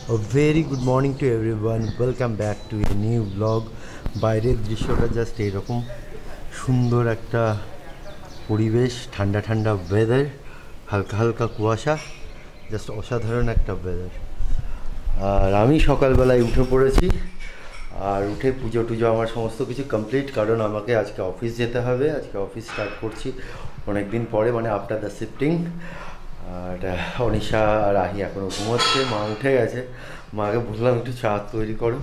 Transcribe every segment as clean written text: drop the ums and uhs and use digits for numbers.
A very good morning to everyone. Welcome back to a new vlog. বাইরের দৃশ্যটা just এরকম সুন্দর একটা পরিবেশ, ঠান্ডা ঠান্ডা ওয়েদার, হালকা হালকা কুয়াশা, জাস্ট অসাধারণ একটা ওয়েদার। আর আমি সকালবেলায় উঠে পড়েছি, আর উঠে পুজো টুজো আমার সমস্ত কিছু কমপ্লিট, কারণ আমাকে আজকে অফিস যেতে হবে। আজকে অফিস স্টার্ট করছি অনেক দিন পরে, মানে আফটার দ্য শিফটিং। আর অনিশা আর আহি এখনও ঘুমোচ্ছে, মা উঠে গেছে। মাকে বললাম একটু চা তৈরি করো,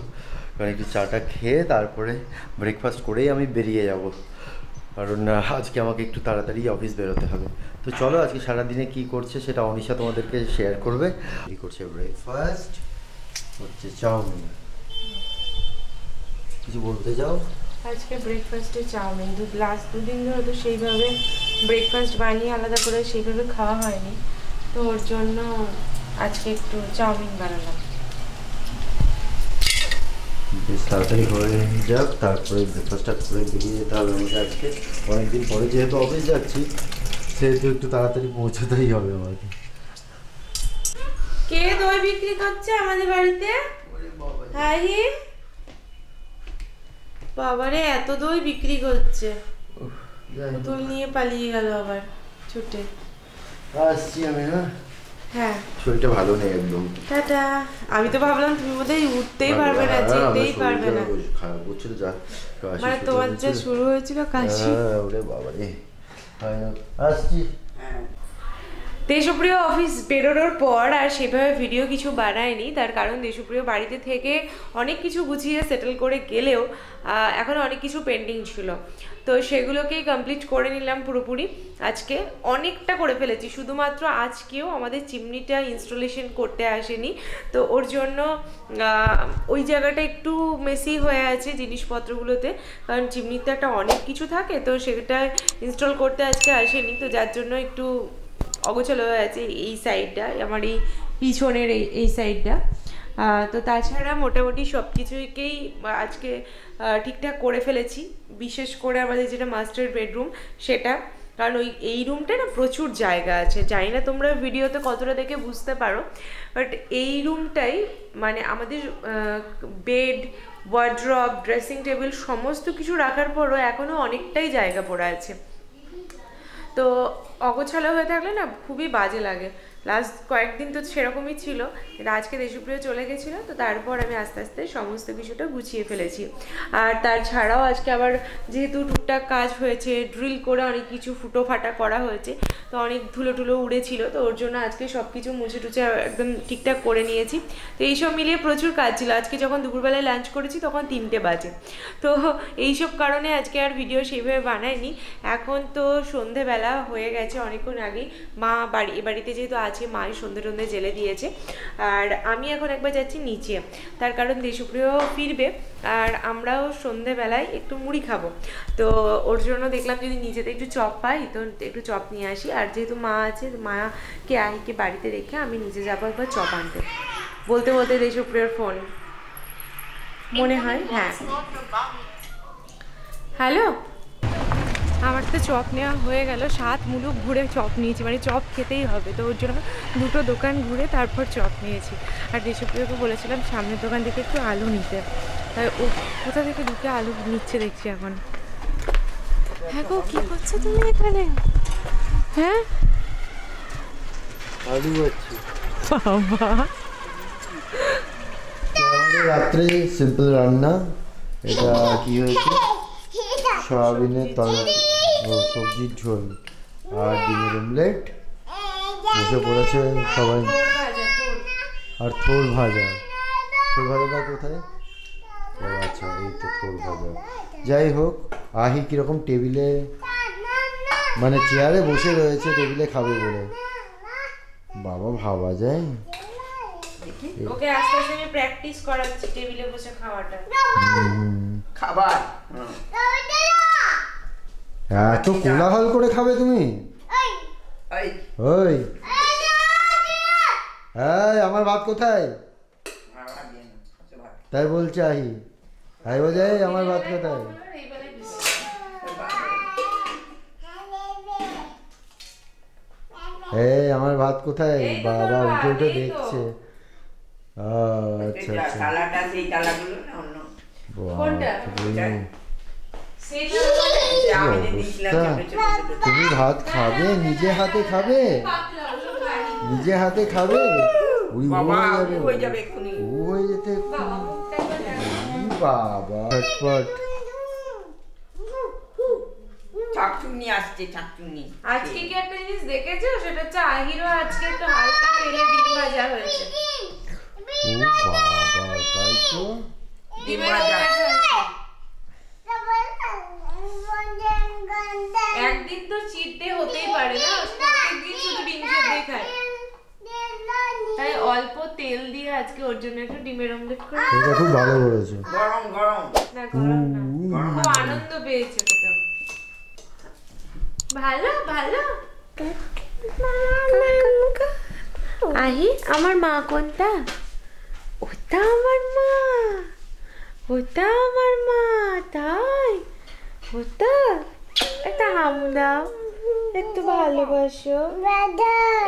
কারণ একটু চাটা খেয়ে তারপরে ব্রেকফাস্ট করেই আমি বেরিয়ে যাব, কারণ আজকে আমাকে একটু তাড়াতাড়ি অফিস বেরোতে হবে। তো চলো আজকে সারাদিনে কী করছে সেটা অনিশা তোমাদেরকে শেয়ার করবে। কী করছে ব্রেকফাস্ট হচ্ছে চাউমিন। কিছু বলতে যাও? আজকে ব্রেকফাস্টে চাউমিন। দুদিন ধরে তো সেইভাবে ব্রেকফাস্ট বানিয়ে আলাদা করে সেইভাবে খাওয়া হয়নি, তো ওর জন্য আজকে একটু চাউমিন বানালাম। বেশ তাড়াতাড়ি হয়ে যাক, তারপরে ব্রেকফাস্টটা করে বেরিয়ে যেতে হবে আমাকে। আজকে অনেকদিন পরে যেহেতু অফিস যাচ্ছি, সেহেতু একটু তাড়াতাড়ি পৌঁছাতেই হবে আমাকে। কে দই বিক্রি করছে আমাদের বাড়িতে? হাই বাবারে, এত দই বিক্রি করছে। দই নিয়ে পালিয়ে গেল আবার ছুটে। আসছি আমি। হ্যাঁ, শরীরটা ভালো নেই একদম। টাটা। আমি তো ভাবলাম তুমি বোধহয় উঠতেই পারবে না, যেতেই পারবে না। খারাপ করছিল যা, মানে তোমার যে শুরু হয়েছিল কাশি। ওরে বাবা রে, আসছি। দেশপ্রিয় অফিস বেরোনোর পর আর সেভাবে ভিডিও কিছু বানায়নি, তার কারণ দেশপ্রিয় বাড়িতে থেকে অনেক কিছু গুছিয়ে সেটেল করে গেলেও এখন অনেক কিছু পেন্ডিং ছিল, তো সেগুলোকেই কমপ্লিট করে নিলাম পুরোপুরি। আজকে অনেকটা করে ফেলেছি, শুধুমাত্র আজকেও আমাদের চিমনিটা ইনস্টলেশন করতে আসেনি, তো ওর জন্য ওই জায়গাটা একটু মেসি হয়ে আছে জিনিসপত্রগুলোতে, কারণ চিমনিতে একটা অনেক কিছু থাকে, তো সেটা ইনস্টল করতে আজকে আসেনি, তো যার জন্য একটু অগোছালো হয়ে আছে এই সাইডটা, আমার এই পিছনের এই সাইডটা। তো তাছাড়া মোটামুটি সব কিছুকেই আজকে ঠিকঠাক করে ফেলেছি, বিশেষ করে আমাদের যেটা মাস্টার বেডরুম সেটা, কারণ এই রুমটা না প্রচুর জায়গা আছে। জানি না তোমরা ভিডিওতে কতটা দেখে বুঝতে পারো, বাট এই রুমটাই মানে আমাদের বেড, ওয়ার্ড্রপ, ড্রেসিং টেবিল সমস্ত কিছু রাখার পরও এখনও অনেকটাই জায়গা পড়ে আছে, তো অগোছালো হয়ে থাকলে না খুবই বাজে লাগে। লাস্ট কয়েকদিন তো সেরকমই ছিল, কিন্তু আজকে দেশপ্রিয় চলে গেছিলো, তো তারপর আমি আস্তে আস্তে সমস্ত কিছুটা গুছিয়ে ফেলেছি। আর তাছাড়াও আজকে আবার যেহেতু টুকটাক কাজ হয়েছে, ড্রিল করে অনেক কিছু ফুটো ফাটা করা হয়েছে, তো অনেক ধুলো টুলো উড়েছিল, তো ওর জন্য আজকে সব কিছু মুছে টুছে একদম ঠিকঠাক করে নিয়েছি। তো এইসব মিলিয়ে প্রচুর কাজ ছিল। আজকে যখন দুপুরবেলায় লাঞ্চ করেছি তখন 3টে বাজে, তো এইসব কারণে আজকে আর ভিডিও সেইভাবে বানাইনি। এখন তো সন্ধেবেলা হয়ে গেছে অনেকক্ষণ আগেই, মা বাড়িতে যেহেতু আছে, মাই সন্ধে টন্ধে জেলে দিয়েছে, আর আমি এখন একবার যাচ্ছি নিচে, তার কারণ দেশপ্রিয় ফিরবে আর আমরাও সন্ধেবেলায় একটু মুড়ি খাবো, তো ওর জন্য দেখলাম যদি নিচেতে একটু চপ পাই তো একটু চপ নিয়ে আসি। আর যেহেতু মা আছে, মাকে আহিকে বাড়িতে রেখে আমি নিচে যাবো একবার চপ আনতে। বলতে বলতে দেশপ্রিয়র ফোন মনে হয়। হ্যাঁ, হ্যালো। আমার তো চপ নেওয়া হয়ে গেল, 7 মুলুক ঘুরে চপ নিয়েছি, মানে চপ খেতেই হবে, তো ওর জন্য 2টো দোকান ঘুরে তারপর চপ নিয়েছি। আর দেশপ্রিয়কে বলেছিলাম সামনের দোকান থেকে একটু আলু নিতে, তাই ও কোথা থেকে ঢুকে আলু নিচ্ছে দেখছি এখন। হ্যাঁ গো, কী করছো তুমি এখানে? হ্যাঁ, আলু আছে বাবা। রাত্রে সিম্পল রান্না। এটা কি হয়েছে? সয়াবিনের তরকারি, সবজির ঝোল আর ডিমের অমলেট। বসে পড়েছে সবাই। আর থোর ভাজা। থোর ভাজাটা কোথায়? ও আচ্ছা, এই তো থোর ভাজা। যাই হোক, আহি কীরকম টেবিলে মানে চেয়ারে বসে রয়েছে টেবিলে খাবে বলে, বাবা ভাবা যায়? ওকে আস্তে আস্তে আমি প্র্যাকটিস করাচ্ছি টেবিলে বসে খাওয়াটা। খাবার এত কোলাহল করে খাবে তুমি? ওই আমার ভাত কোথায়? তাই বলছে আহি। আই বোঝাই আমার ভাত কোথায়? আমার ভাত কোথায়? বাবা উঠে উঠে দেখছে। আচ্ছা আচ্ছা তালাটা সেই তালাগুলো না অন্য কোনটা? বাপরে। সেটা আমি যে দিয়েছিলাম অবস্থা। ছোট ছোট দুটো। তুমি ভাত খাবে, নিজে হাতে খাবে, পাতলা ওগুলো ভারী। নিজে হাতে খাবে, উড়ি বাবা হয়ে হয়ে যাবে, যাবে এক্ষুনি। উ হয়ে যেতে বাবা মুখটা একবার দেখো। ই বাবা ছটপট। চাকচুন্নি আসছে চাকচুন্নি। আজকে কি একটা জিনিস দেখেছো? সেটা হচ্ছে আহিরও আজকে একটু হালকা তেলে ডিম ভাজা হয়েছে। ও বাবা, তাই তো। ডিমের ভাজা। ভাজা হয়েছে। একদিন তো চিট ডে হতেই পারে না, প্রত্যেকদিন শুধু ডিম সেদ্ধই খায়। তাই অল্প তেল দিয়ে আজকে ওর জন্য একটু ডিমের অমলেট করে। এটা খুব ভালো করেছো। গরম গরম। না গরম না, খুব আনন্দ পেয়েছে কোথাও। ভালো ভালো। আহি, আমার মা কোনটা? ওটা আমার মা, ওটা আমার মা। তাই ওটা একটা হামু দাও, একটু ভালোবাসো,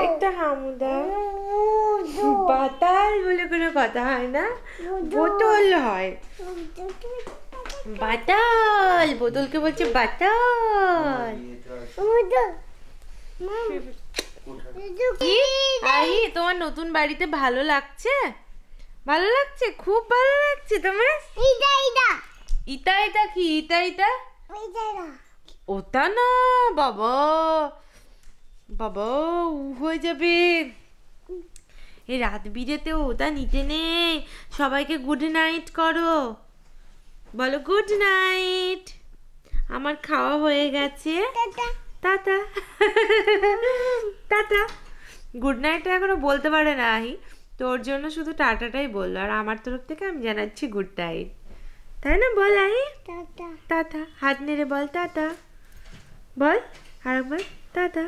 একটা হামু দাও। বাতাল বলে কোনো কথা হয় না, বোতল হয়। বাতাল, বোতলকে বলছে বাতাল। কি? আহি, তোমার নতুন বাড়িতে ভালো লাগছে? ভালো লাগছে, খুব ভালো লাগছে তোমার? ইটা ইটা কি? ইটা ইটা ওটা না বাবা, বাবা হয়ে যাবে। এই রাত বিরেতে ওটা নিতে নেই। সবাইকে গুড নাইট করো, বলো গুড নাইট। আমার খাওয়া হয়ে গেছে, টাটা টাটা। গুড নাইটটা এখনো বলতে পারে না আহি, তোর জন্য শুধু টাটাটাই বললো, আর আমার তরফ থেকে আমি জানাচ্ছি গুড নাইট, তাই না? বল আহি টাটা, হাত নেড়ে বল টাটা, বল আরেকবার টাটা।